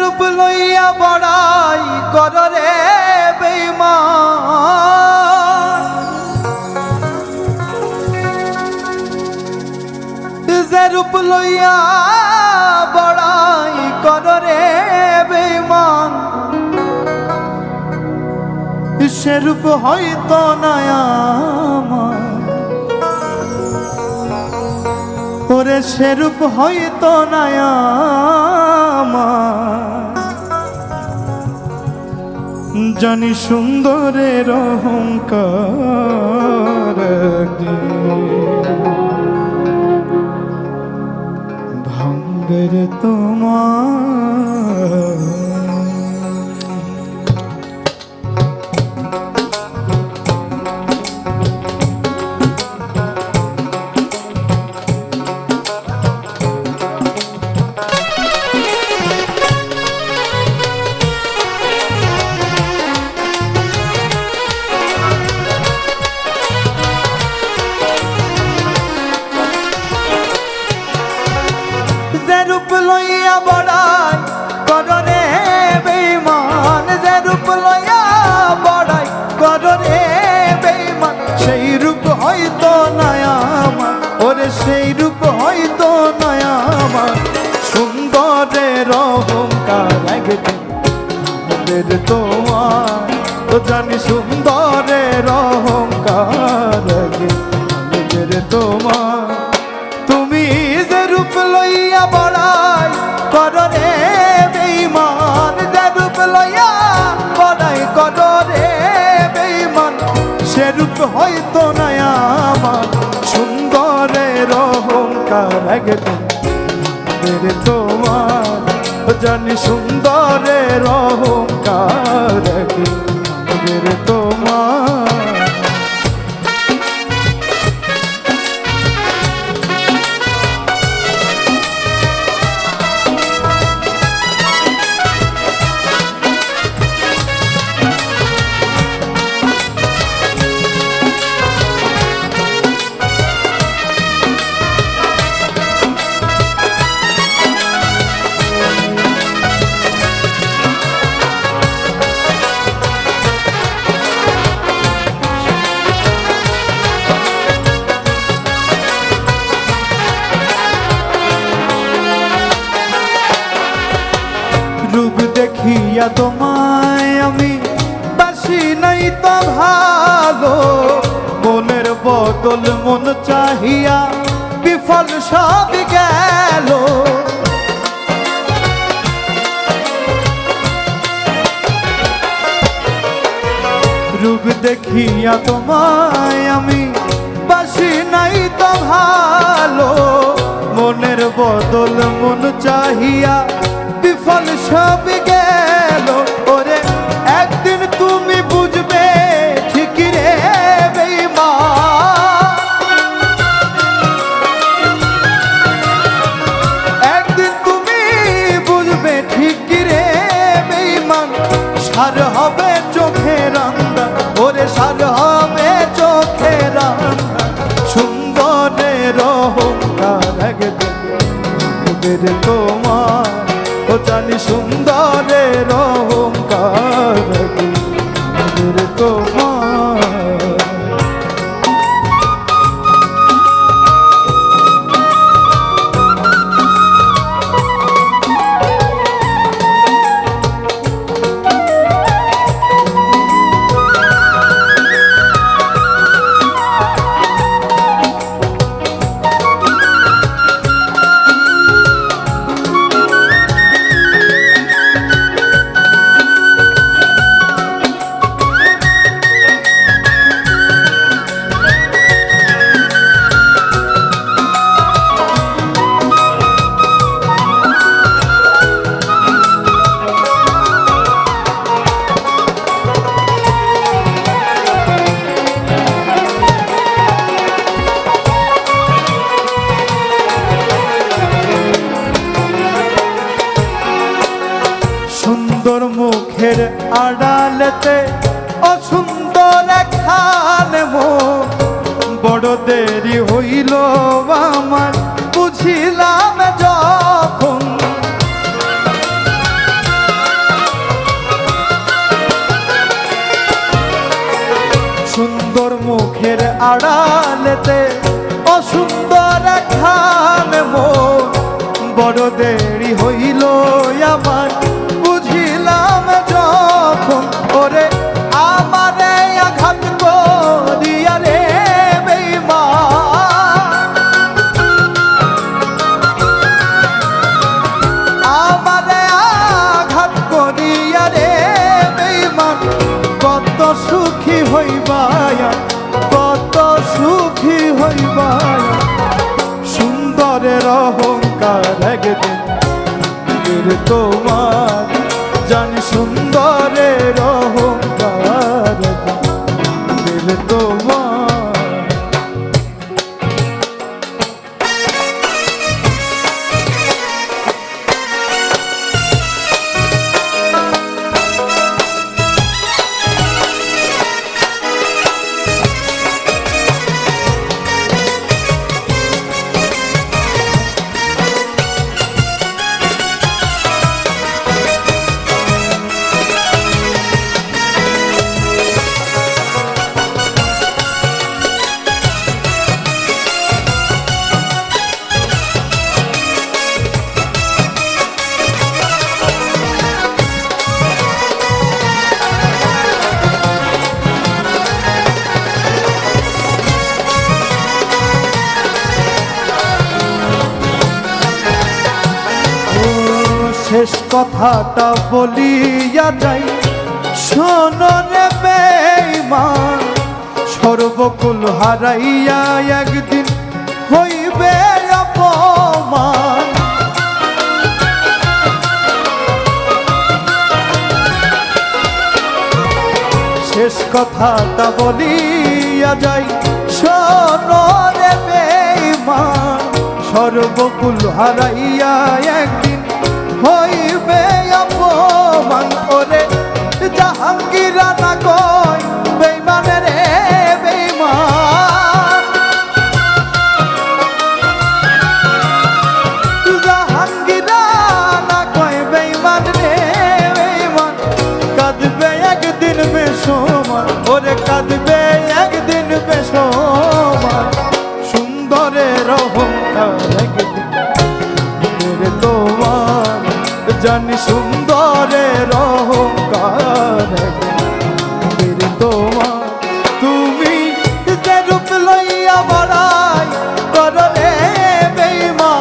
রূপ লইয়া বড়াই কর রে বেঈমান, যে রূপ লইয়া বড়াই কর রে বেঈমান, সে রূপ হয়তো না আমার, ওরে সে রূপ হয়তো না আমার। জানি সুন্দরের অহংকার ভাঙ্গের তোমার। রূপ লইয়া বড়াই কর রে বেঈমান, যে রূপ লইয়া বড়াই কর রে বেঈমান, সেই রূপ হয়তো না আমার, ওরে সেই রূপ হয়তো না আমার। সুন্দরের অহংকার একদিন তোমার, তো জানি সুন্দরের অহংকার একদিন তোমার। তুমি যে রূপ লইয়া বড়াই কর রে বেঈমান, যে রূপ লইয়া বড়াই কর রে বেঈমান, সে রূপ হয়তো না আমার। সুন্দরের অহংকার একদিন তোমার, জানি সুন্দরের অহংকার একদিন তোমার। রূপ দেখিয়া তোমায় আমি বাসি নাই তো ভালো, মনের বদল মন চাহিয়া বিফল সব গেল। রূপ দেখিয়া তোমায় আমি বাসি নাই তো ভালো, মনের বদল মন চাহিয়া বিফল সব গেল। ওরে একদিন তুমি বুঝবে ঠিক রে বেঈমান, একদিন তুমি বুঝবে ঠিক রে বেঈমান। সার হবে চোখের আন্দাজ, ওরে সার হবে চোখের আন্দাজ। সুন্দরের অহংকার একদিন তোমার, ও জানি সুন্দরের অহংকার তোমার। মুখের আড়ালেতে অসুন্দর একখান মন, বড় দেরি হইল আমার বুঝিলাম যখন। সুন্দর মুখের আড়ালেতে অসুন্দর একখান মন, বড় দেরি হইল আমার বুঝিলাম যখন। ওরে আমারে আঘাত করিয়া রে বেঈমান, আমারে আঘাত করিয়া রে বেঈমান, কত সুখী হইবা কত সুখী হইবা। সুন্দরের অহংকার একদিন তোমার, জানি সুন্দরের অহংকার দিল তোমার। শেষ কথাটা বলিয়া যাই, শোনো রে বেঈমান, সর্বকুল হারাইয়া একদিন হইবে অপমান। শেষ কথাটা বলিয়া যাই, শোনো রে বেঈমান, সর্বকুল হারাইয়া একদিন হইবে অপমান। ওরে জাহাঙ্গীরা না কয় বেঈমান রে বেঈমান, জাহাঙ্গীরা না কয় বেঈমান রে বেঈমান, কাঁদবে একদিন বেসমান, ওরে কাঁদবে একদিন বেসমান। সুন্দরের অহংকার একদিন তোমার, জানি সুন্দরের অহংকার একদিন তোমার। তুমি যে রূপ লইয়া বড়াই করো রে বেঈমান,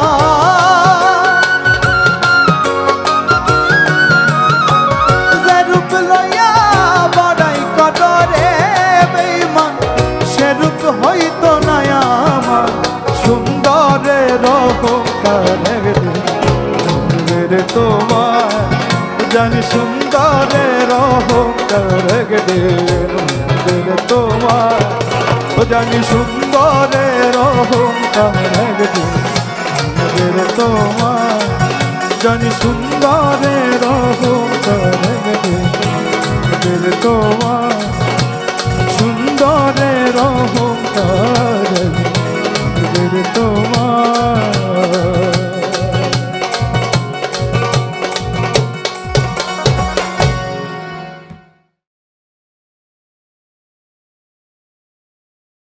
যে রূপ লইয়া বড়াই করো রে বেঈমান, সে রূপ হইতো না আমার। সুন্দরের অহংকার একদিন তোমার, জানি সুন্দরের অহংকার একদিন তোমার, জানি সুন্দরের অহংকার একদিন তোমার, জানি সুন্দরের অহংকার একদিন তোমার, সুন্দরের অহংকার একদিন তোমার।